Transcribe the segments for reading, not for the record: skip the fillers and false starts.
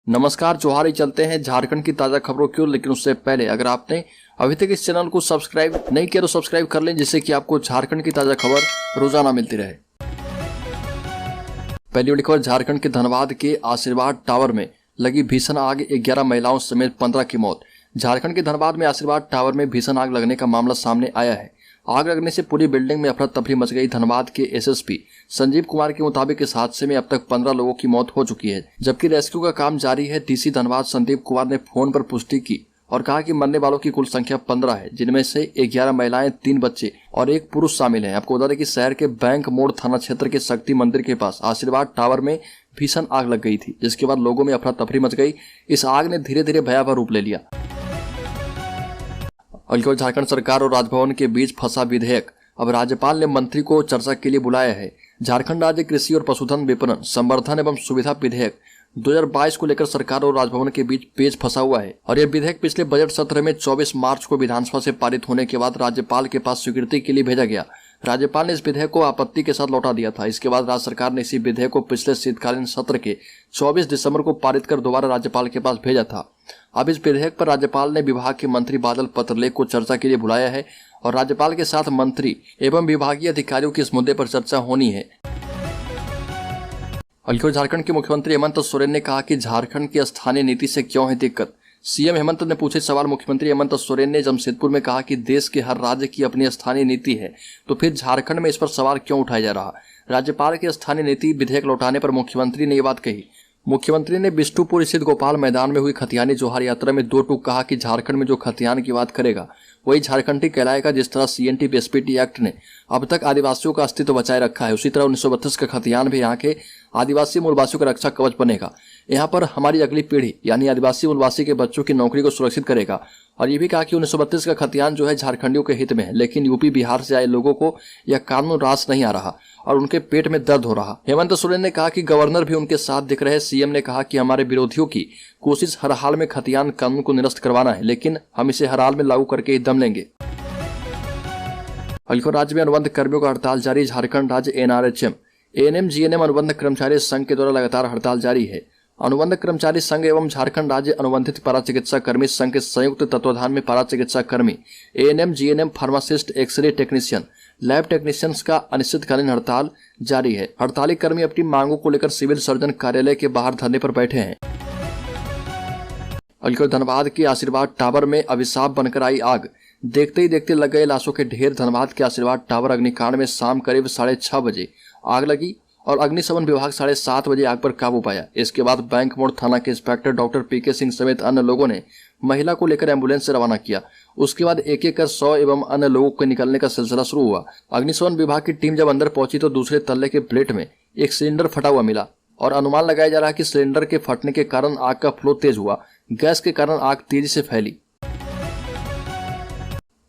नमस्कार, जोहार ही चलते हैं झारखंड की ताज़ा खबरों की ओर। लेकिन उससे पहले अगर आपने अभी तक इस चैनल को सब्सक्राइब नहीं किया तो सब्सक्राइब कर लें, जिससे कि आपको झारखंड की ताज़ा खबर रोजाना मिलती रहे। पहली बड़ी खबर, झारखंड के धनबाद के आशीर्वाद टावर में लगी भीषण आग, 11 महिलाओं समेत 15 की मौत। झारखंड के धनबाद में आशीर्वाद टावर में भीषण आग लगने का मामला सामने आया है। आग लगने से पूरी बिल्डिंग में अफरा तफरी मच गई। धनबाद के एसएसपी संजीव कुमार के मुताबिक इस हादसे में अब तक 15 लोगों की मौत हो चुकी है, जबकि रेस्क्यू का काम जारी है। डीसी धनबाद संदीप कुमार ने फोन पर पुष्टि की और कहा कि मरने वालों की कुल संख्या 15 है, जिनमें से 11 महिलाएं, 3 बच्चे और 1 पुरुष शामिल हैं। आपको बता दें कि शहर के बैंक मोड़ थाना क्षेत्र के शक्ति मंदिर के पास आशीर्वाद टावर में भीषण आग लग गई थी, जिसके बाद लोगों में अफरा तफरी मच गई। इस आग ने धीरे धीरे भयावह रूप ले लिया। और झारखंड सरकार और राजभवन के बीच फंसा विधेयक, अब राज्यपाल ने मंत्री को चर्चा के लिए बुलाया है। झारखंड राज्य कृषि और पशुधन विपणन संवर्धन एवं सुविधा विधेयक 2022 को लेकर सरकार और राजभवन के बीच पेच फंसा हुआ है और यह विधेयक पिछले बजट सत्र में 24 मार्च को विधानसभा से पारित होने के बाद राज्यपाल के पास स्वीकृति के लिए भेजा गया। राज्यपाल ने इस विधेयक को आपत्ति के साथ लौटा दिया था। इसके बाद राज्य सरकार ने इसी विधेयक को पिछले शीतकालीन सत्र के 24 दिसंबर को पारित कर दोबारा राज्यपाल के पास भेजा था। अब इस विधेयक पर राज्यपाल ने विभाग के मंत्री बादल पत्रलेख को चर्चा के लिए बुलाया है और राज्यपाल के साथ मंत्री एवं विभागीय अधिकारियों की इस मुद्दे पर चर्चा होनी है। और झारखंड के मुख्यमंत्री हेमंत सोरेन ने कहा कि झारखंड की स्थानीय नीति से क्यों है दिक्कत। सीएम हेमंत ने पूछे सवाल। मुख्यमंत्री हेमंत सोरेन ने जमशेदपुर में कहा कि देश के हर राज्य की अपनी स्थानीय नीति है, तो फिर झारखंड में इस पर सवाल क्यों उठाया जा रहा। राज्यपाल की स्थानीय नीति विधेयक लौटाने पर मुख्यमंत्री ने ये बात कही। मुख्यमंत्री ने बिष्टुपुर स्थित गोपाल मैदान में हुई खतियानी जोहार यात्रा में 2 टूक कहा कि झारखंड में जो खतियान की बात करेगा वही झारखंडी कहलाएगा। जिस तरह सीएनटी बीएसपीटी एक्ट ने अब तक आदिवासियों का अस्तित्व बचाए रखा है, उसी तरह 1932 का खतियान भी यहाँ के आदिवासी मूलवासियों का रक्षा कवच बनेगा। यहाँ पर हमारी अगली पीढ़ी यानी आदिवासी मूलवासी के बच्चों की नौकरी को सुरक्षित करेगा। और ये भी कहा कि 1932 का खतियान जो है झारखंडियों के हित में है, लेकिन यूपी बिहार से आए लोगों को यह कानून रास नहीं आ रहा और उनके पेट में दर्द हो रहा। हेमंत सोरेन ने कहा कि गवर्नर भी उनके साथ दिख रहे। सीएम ने कहा कि हमारे विरोधियों की कोशिश हर हाल में खतियान कानून को निरस्त करवाना है, लेकिन हम इसे हर हाल में लागू करके ही दम लेंगे। राज्य में अनुबंध कर्मियों का हड़ताल जारी। झारखंड राज्य एनआरएचएम एएनएम जीएनएम अनुबंध कर्मचारी संघ के द्वारा लगातार हड़ताल जारी है। अनुबंध कर्मचारी संघ एवं झारखंड राज्य अनुबंधित पारा चिकित्सा कर्मी संघ के संयुक्त तत्वाधान में पारा चिकित्सा कर्मी, ANM GNM, pharmacist, X ray technician, lab technicians का अनिश्चितकालीन हड़ताल जारी है। हड़ताली कर्मी अपनी मांगों को लेकर सिविल सर्जन कार्यालय के बाहर धरने पर बैठे हैं। धनबाद के आशीर्वाद टावर में अभिशाप बनकर आई आग, देखते ही देखते लग गए लाशों के ढेर। धनबाद के आशीर्वाद टावर अग्निकांड में शाम करीब 6:30 बजे आग लगी और अग्निशमन विभाग 7:30 बजे आग पर काबू पाया। इसके बाद बैंक मोड़ थाना के इंस्पेक्टर डॉक्टर पीके सिंह समेत अन्य लोगों ने महिला को लेकर एम्बुलेंस से रवाना किया। उसके बाद एक एक कर 100 एवं अन्य लोगों के निकलने का सिलसिला शुरू हुआ। अग्निशमन विभाग की टीम जब अंदर पहुंची तो दूसरे तल्ले के प्लेट में एक सिलेंडर फटा हुआ मिला और अनुमान लगाया जा रहा है कि सिलेंडर के फटने के कारण आग का फ्लो तेज हुआ। गैस के कारण आग तेजी से फैली।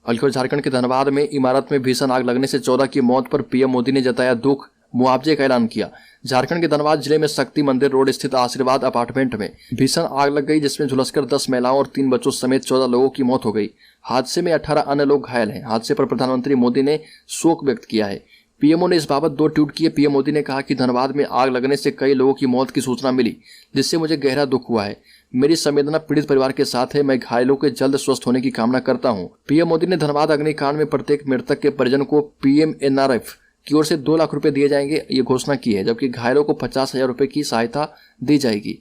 झारखंड के धनबाद में इमारत में भीषण आग लगने से 14 की मौत पर पीएम मोदी ने जताया दुख, मुआवजे का ऐलान किया। झारखंड के धनबाद जिले में शक्ति मंदिर रोड स्थित आशीर्वाद अपार्टमेंट में भीषण आग लग गई, जिसमें झुलसकर 10 महिलाओं और 3 बच्चों समेत 14 लोगों की मौत हो गई। हादसे में 18 अन्य लोग घायल हैं। हादसे पर प्रधानमंत्री मोदी ने शोक व्यक्त किया है। पीएमओ ने इस बाबत 2 ट्वीट किए। पीएम मोदी ने कहा कि धनबाद में आग लगने से कई लोगों की मौत की सूचना मिली, जिससे मुझे गहरा दुख हुआ है। मेरी संवेदना पीड़ित परिवार के साथ है। मैं घायलों के जल्द स्वस्थ होने की कामना करता हूं। पीएम मोदी ने धनबाद अग्निकांड में प्रत्येक मृतक के परिजन को पीएमएनआरएफ की ओर से 2 लाख रुपए दिए जाएंगे, ये घोषणा की है, जबकि घायलों को 50,000 रुपए की सहायता दी जाएगी।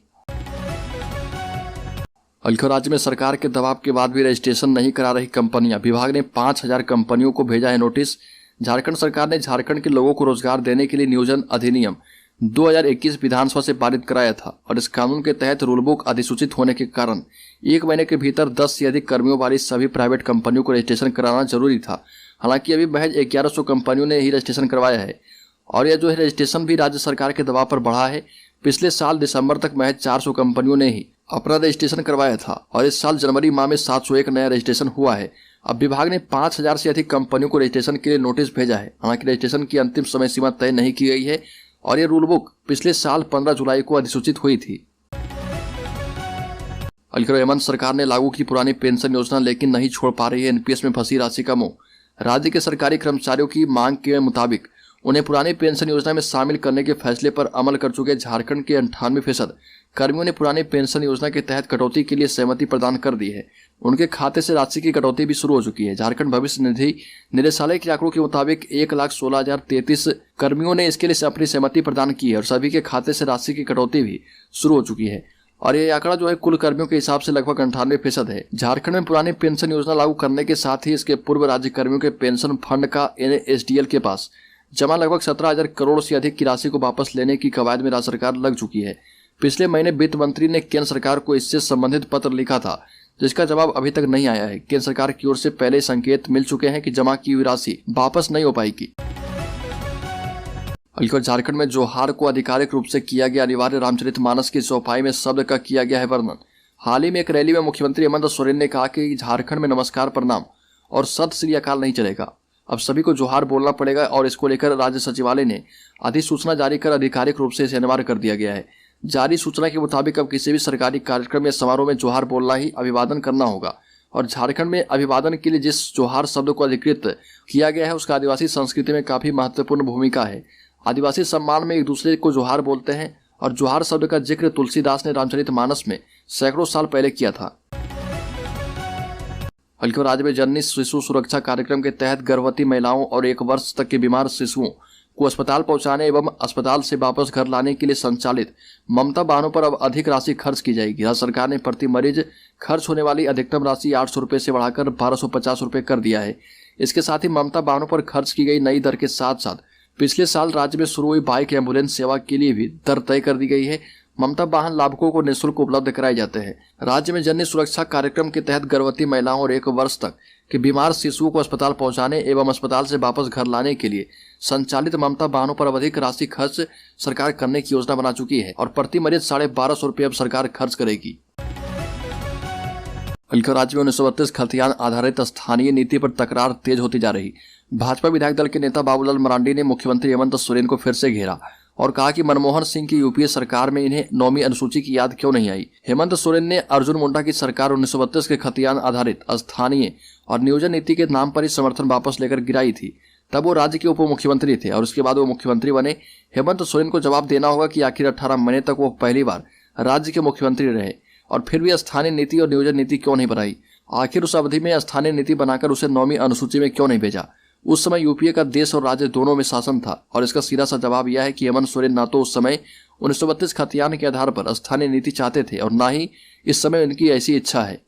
राज्य में सरकार के दबाव के बाद भी रजिस्ट्रेशन नहीं करा रही कंपनियां। विभाग ने 5000 कंपनियों को भेजा है नोटिस। झारखंड सरकार ने झारखंड के लोगों को रोजगार देने के लिए नियोजन अधिनियम 2021 विधानसभा से पारित कराया था और इस कानून के तहत रूल बुक अधिसूचित होने के कारण 1 महीने के भीतर 10 से अधिक कर्मियों वाली सभी प्राइवेट कंपनियों को रजिस्ट्रेशन कराना जरूरी था। हालांकि अभी महज 1100 कंपनियों ने ही रजिस्ट्रेशन करवाया है और यह जो है रजिस्ट्रेशन भी राज्य सरकार के दबाव पर बढ़ा है। पिछले साल दिसंबर तक महज 400 कंपनियों ने ही अपना रजिस्ट्रेशन करवाया था और इस साल जनवरी माह में 701 नया रजिस्ट्रेशन हुआ है। अब विभाग ने 5000 से अधिक कंपनियों को रजिस्ट्रेशन के लिए नोटिस भेजा है। हालांकि रजिस्ट्रेशन की अंतिम समय सीमा तय नहीं की गई है और यह रूल बुक पिछले साल 15 जुलाई को अधिसूचित हुई थी। हेमंत सरकार ने लागू की पुरानी पेंशन योजना, लेकिन नहीं छोड़ पा रही है एनपीएस में फंसी राशि का मुंह। राज्य के सरकारी कर्मचारियों की मांग के मुताबिक उन्हें पुरानी पेंशन योजना में शामिल करने के फैसले पर अमल कर चुके झारखंड के 98% कर्मियों ने पुरानी पेंशन योजना के तहत कटौती के लिए सहमति प्रदान कर दी है। उनके खाते से राशि की कटौती भी शुरू हो चुकी है। झारखंड भविष्य निधि निदेशालय के आंकड़ों के मुताबिक 1,16,033 कर्मियों ने इसके लिए अपनी सहमति प्रदान की है और सभी के खाते से राशि की कटौती भी शुरू हो चुकी है। और ये आंकड़ा जो है कुल कर्मियों के हिसाब से लगभग 98% है। झारखंड में पुरानी पेंशन योजना लागू करने के साथ ही इसके पूर्व राज्य कर्मियों के पेंशन फंड का NSDL के पास जमा लगभग 17,000 करोड़ से अधिक की राशि को वापस लेने की कवायद में राज्य सरकार लग चुकी है। पिछले महीने वित्त मंत्री ने केंद्र सरकार को इससे संबंधित पत्र लिखा था, जिसका जवाब अभी तक नहीं आया है। केंद्र सरकार की ओर से पहले संकेत मिल चुके हैं कि जमा की हुई राशि वापस नहीं हो पाएगी। बल्कि झारखंड में जोहार को आधिकारिक रूप से किया गया अनिवार्य रामचरितमानस की चौपाई में शब्द का किया गया है वर्णन। हाल ही में एक रैली में मुख्यमंत्री हेमंत सोरेन ने कहा कि झारखंड में नमस्कार, प्रणाम और सत श्री अकाल नहीं चलेगा, अब सभी को जोहार बोलना पड़ेगा और इसको लेकर राज्य सचिवालय ने अधिसूचना जारी कर आधिकारिक रूप से इसे अनिवार्य कर दिया गया है। जारी सूचना के मुताबिक अब किसी भी सरकारी कार्यक्रम या समारोह में जोहार बोलना ही अभिवादन करना होगा। और झारखंड में अभिवादन के लिए जिस जोहार शब्द को अधिकृत किया गया है उसका आदिवासी संस्कृति में काफी महत्वपूर्ण भूमिका है। आदिवासी सम्मान में एक दूसरे को जोहार बोलते हैं और जोहार शब्द का जिक्र तुलसीदास ने रामचरितमानस में सैकड़ों साल पहले किया था। बल्कि राज्य में जननी शिशु सुरक्षा कार्यक्रम के तहत गर्भवती महिलाओं और 1 वर्ष तक के बीमार शिशुओं को अस्पताल पहुंचाने एवं अस्पताल से वापस घर लाने के लिए संचालित ममता वाहनों पर अब अधिक राशि खर्च की जाएगी। राज्य सरकार ने प्रति मरीज खर्च होने वाली अधिकतम राशि 800 रुपये से बढ़ाकर 1250 रुपये कर दिया है। इसके साथ ही ममता वाहनों पर खर्च की गई नई दर के साथ साथ पिछले साल राज्य में शुरू हुई बाइक एम्बुलेंस सेवा के लिए भी दर तय कर दी गई है। ममता वाहन लाभुकों को निःशुल्क उपलब्ध कराए जाते हैं। राज्य में जननी सुरक्षा कार्यक्रम के तहत गर्भवती महिलाओं और 1 वर्ष तक के बीमार शिशुओं को अस्पताल पहुंचाने एवं अस्पताल से वापस घर लाने के लिए संचालित ममता वाहनों पर अधिक राशि खर्च सरकार करने की योजना बना चुकी है और प्रति मरीज 1250 रुपये अब सरकार खर्च करेगी। बल्कि राज्य में 1932 खतियान आधारित स्थानीय नीति पर तकरार तेज होती जा रही। भाजपा विधायक दल के नेता बाबूलाल मरांडी ने मुख्यमंत्री हेमंत सोरेन को फिर से घेरा और कहा कि मनमोहन सिंह की यूपीए सरकार में इन्हें 9वीं अनुसूची की याद क्यों नहीं आई। हेमंत सोरेन ने अर्जुन मुंडा की सरकार 1932 के खतियान आधारित स्थानीय और नियोजन नीति के नाम पर ही समर्थन वापस लेकर गिराई थी। तब वो राज्य के उप मुख्यमंत्री थे और उसके बाद वो मुख्यमंत्री बने। हेमंत सोरेन को जवाब देना होगा कि आखिर 18 महीने तक वो पहली बार राज्य के मुख्यमंत्री रहे और फिर भी स्थानीय नीति और नियोजन नीति क्यों नहीं बनाई। आखिर उस अवधि में स्थानीय नीति बनाकर उसे 9वीं अनुसूची में क्यों नहीं भेजा। उस समय यूपीए का देश और राज्य दोनों में शासन था और इसका सीधा सा जवाब यह है कि हेमंत सोरेन ना तो उस समय 1932 खतियान के आधार पर स्थानीय नीति चाहते थे और ना ही इस समय उनकी ऐसी इच्छा है।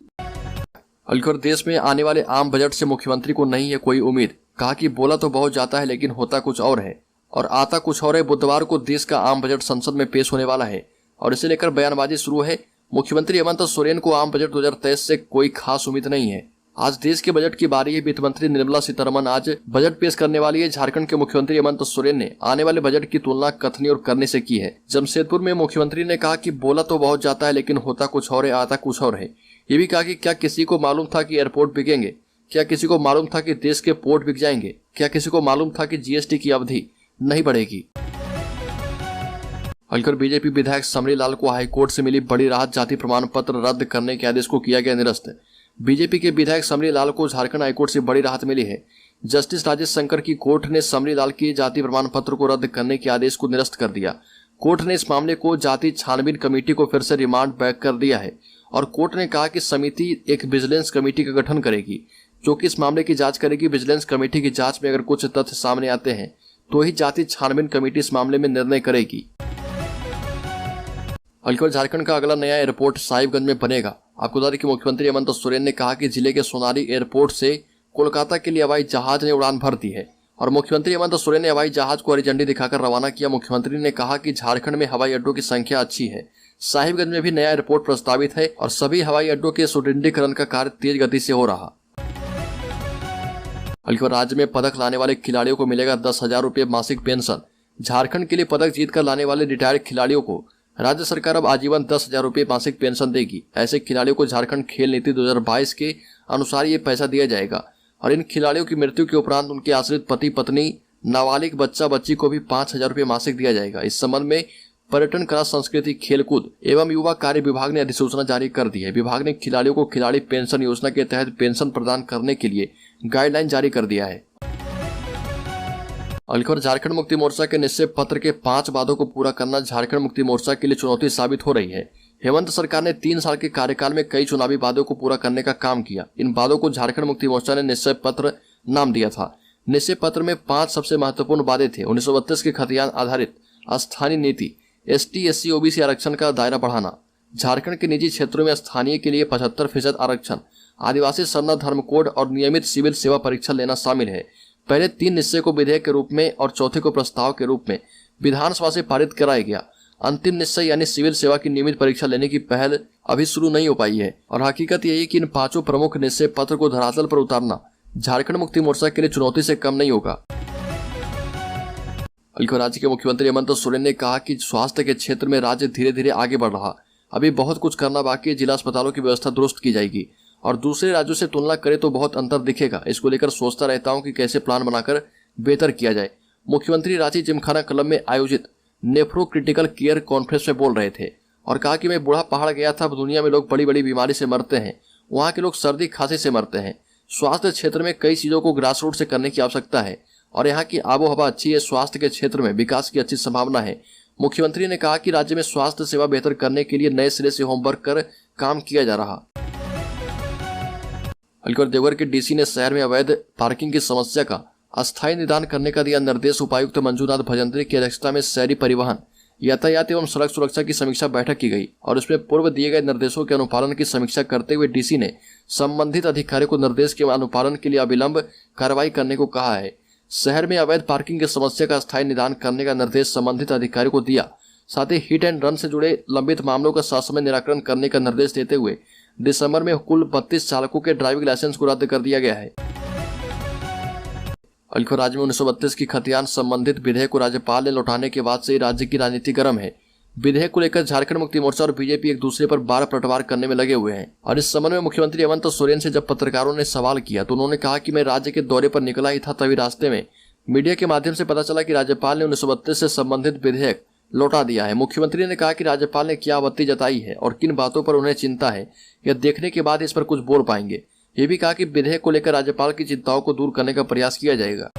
बल्कि देश में आने वाले आम बजट से मुख्यमंत्री को नहीं है कोई उम्मीद। कहा कि बोला तो बहुत जाता है लेकिन होता कुछ और है और आता कुछ और है। बुधवार को देश का आम बजट संसद में पेश होने वाला है और इसे लेकर बयानबाजी शुरू है। मुख्यमंत्री हेमंत सोरेन को आम बजट 2023 से कोई खास उम्मीद नहीं है। आज देश के बजट की बारी है। वित्त मंत्री निर्मला सीतारमण आज बजट पेश करने वाली है। झारखंड के मुख्यमंत्री हेमंत सोरेन ने आने वाले बजट की तुलना कथनी और करने से की है। जमशेदपुर में मुख्यमंत्री ने कहा कि बोला तो बहुत जाता है लेकिन होता कुछ और है, आता कुछ और है। ये भी कहा कि क्या किसी को मालूम था कि एयरपोर्ट बिकेंगे, क्या किसी को मालूम था कि देश के पोर्ट बिक जाएंगे, क्या किसी को मालूम था कि जीएसटी की अवधि नहीं बढ़ेगी। अलकर बीजेपी विधायक समरी लाल को हाईकोर्ट से मिली बड़ी राहत। जाति प्रमाण पत्र रद्द करने के आदेश को किया गया निरस्त। बीजेपी के विधायक समरी लाल को झारखंड हाईकोर्ट से बड़ी राहत मिली है। जस्टिस राजेश शंकर की कोर्ट ने समरी लाल की जाति प्रमाण पत्र को रद्द करने के आदेश को निरस्त कर दिया। कोर्ट ने इस मामले को जाति छानबीन कमेटी को फिर से रिमांड बैक कर दिया है और कोर्ट ने कहा कि समिति एक विजिलेंस कमेटी का गठन करेगी जो कि इस मामले की जांच करेगी। विजिलेंस कमेटी की जांच में अगर कुछ तथ्य सामने आते हैं तो ही जाति छानबीन कमेटी इस मामले में निर्णय करेगी। बल्कि झारखंड का अगला नया एयरपोर्ट साहिबगंज में बनेगा। आपको बता दें कि मुख्यमंत्री हेमंत सोरेन ने कहा कि जिले के सोनारी एयरपोर्ट से कोलकाता के लिए हवाई जहाज ने उड़ान भर दी है और मुख्यमंत्री हेमंत सोरेन ने हवाई जहाज को हरी झंडी दिखाकर रवाना किया। मुख्यमंत्री ने कहा कि झारखंड में हवाई अड्डों की संख्या अच्छी है। साहिबगंज में भी नया एयरपोर्ट प्रस्तावित है और सभी हवाई अड्डों के सुदृढ़ीकरण का कार्य तेज गति से हो रहा। बल्कि राज्य में पदक लाने वाले खिलाड़ियों को मिलेगा 10,000 रुपये मासिक पेंशन। झारखंड के लिए पदक जीतकर लाने वाले रिटायर्ड खिलाड़ियों को राज्य सरकार अब आजीवन 10,000 रुपये मासिक पेंशन देगी। ऐसे खिलाड़ियों को झारखंड खेल नीति 2022 के अनुसार ये पैसा दिया जाएगा और इन खिलाड़ियों की मृत्यु के उपरांत उनके आश्रित पति पत्नी, नाबालिग बच्चा बच्ची को भी 5,000 रुपये मासिक दिया जाएगा। इस संबंध में पर्यटन, कला, संस्कृति, खेलकूद एवं युवा कार्य विभाग ने अधिसूचना जारी कर दी है। विभाग ने खिलाड़ियों को खिलाड़ी पेंशन योजना के तहत पेंशन प्रदान करने के लिए गाइडलाइन जारी कर दिया है। अलखबर झारखंड मुक्ति मोर्चा के निश्चय पत्र के 5 वादों को पूरा करना झारखंड मुक्ति मोर्चा के लिए चुनौती साबित हो रही है। हेमंत सरकार ने 3 साल के कार्यकाल में कई चुनावी वादों को पूरा करने का काम किया। इन वादों को झारखंड मुक्ति मोर्चा ने निश्चय पत्र नाम दिया था। निश्चय पत्र में 5 सबसे महत्वपूर्ण वादे थे। 1932 के खतियान आधारित स्थानीय नीति, ST SC OBC आरक्षण का दायरा बढ़ाना, झारखंड के निजी क्षेत्रों में स्थानीय के लिए 75% आरक्षण, आदिवासी सरना धर्म कोड और नियमित सिविल सेवा परीक्षा लेना शामिल है। पहले 3 निश्चय को विधेयक के रूप में और चौथे को प्रस्ताव के रूप में विधानसभा से पारित कराया गया। अंतिम निश्चय यानी सिविल सेवा की नियमित परीक्षा लेने की पहल अभी शुरू नहीं हो पाई है और हकीकत यही है कि इन 5 प्रमुख निश्चय पत्र को धरातल पर उतारना झारखंड मुक्ति मोर्चा के लिए चुनौती से कम नहीं होगा। अलखबर राज्य के मुख्यमंत्री हेमंत सोरेन ने कहा कि स्वास्थ्य के क्षेत्र में राज्य धीरे धीरे आगे बढ़ रहा, अभी बहुत कुछ करना बाकी है। जिला अस्पतालों की व्यवस्था दुरुस्त की जाएगी और दूसरे राज्यों से तुलना करें तो बहुत अंतर दिखेगा। इसको लेकर सोचता रहता हूं कि कैसे प्लान बनाकर बेहतर किया जाए। मुख्यमंत्री रांची जिमखाना क्लब में आयोजित नेफ्रो क्रिटिकल केयर कॉन्फ्रेंस में बोल रहे थे और कहा कि मैं बूढ़ा पहाड़ गया था। दुनिया में लोग बड़ी बड़ी बीमारी से मरते हैं, वहाँ के लोग सर्दी खांसी से मरते हैं। स्वास्थ्य क्षेत्र में कई चीजों को ग्रास रूट से करने की आवश्यकता है और यहाँ की आबो हवा अच्छी है। स्वास्थ्य के क्षेत्र में विकास की अच्छी संभावना है। मुख्यमंत्री ने कहा कि राज्य में स्वास्थ्य सेवा बेहतर करने के लिए नए सिरे से होमवर्क कर काम किया जा रहा। अलखबर देवघर के DC ने शहर में अवैध पार्किंग की समस्या का अस्थायी निदान करने का दिया निर्देश। उपायुक्त मंजूनाथ भजंत्री की अध्यक्षता में शहरी परिवहन, यातायात एवं सड़क सुरक्षा की समीक्षा बैठक की गई और इसमें पूर्व दिए गए निर्देशों के अनुपालन की समीक्षा करते हुए DC ने संबंधित अधिकारियों को निर्देश के अनुपालन के लिए अविलंब कार्रवाई करने को कहा है। शहर में अवैध पार्किंग की समस्या का अस्थायी निदान करने का निर्देश संबंधित अधिकारियों को दिया। साथ ही हिट एंड रन से जुड़े लंबित मामलों का ससमय निराकरण करने का निर्देश देते हुए दिसंबर में कुल 32 चालकों के ड्राइविंग लाइसेंस को रद्द कर दिया गया है। अलखबर राज्य में 1932 की खतियान संबंधित विधेयक को राज्यपाल ने लौटाने के बाद से ही राज्य की राजनीति गर्म है। विधेयक को लेकर झारखंड मुक्ति मोर्चा और बीजेपी एक दूसरे पर बार पलटवार करने में लगे हुए हैं और इस संबंध में मुख्यमंत्री हेमंत सोरेन से जब पत्रकारों ने सवाल किया तो उन्होंने कहा कि मैं राज्य के दौरे पर निकला ही था, तभी रास्ते में मीडिया के माध्यम से पता चला कि राज्यपाल ने 1932 से संबंधित विधेयक लौटा दिया है। मुख्यमंत्री ने कहा कि राज्यपाल ने क्या आपत्ति जताई है और किन बातों पर उन्हें चिंता है, यह देखने के बाद इस पर कुछ बोल पाएंगे। ये भी कहा कि विधेयक को लेकर राज्यपाल की चिंताओं को दूर करने का प्रयास किया जाएगा।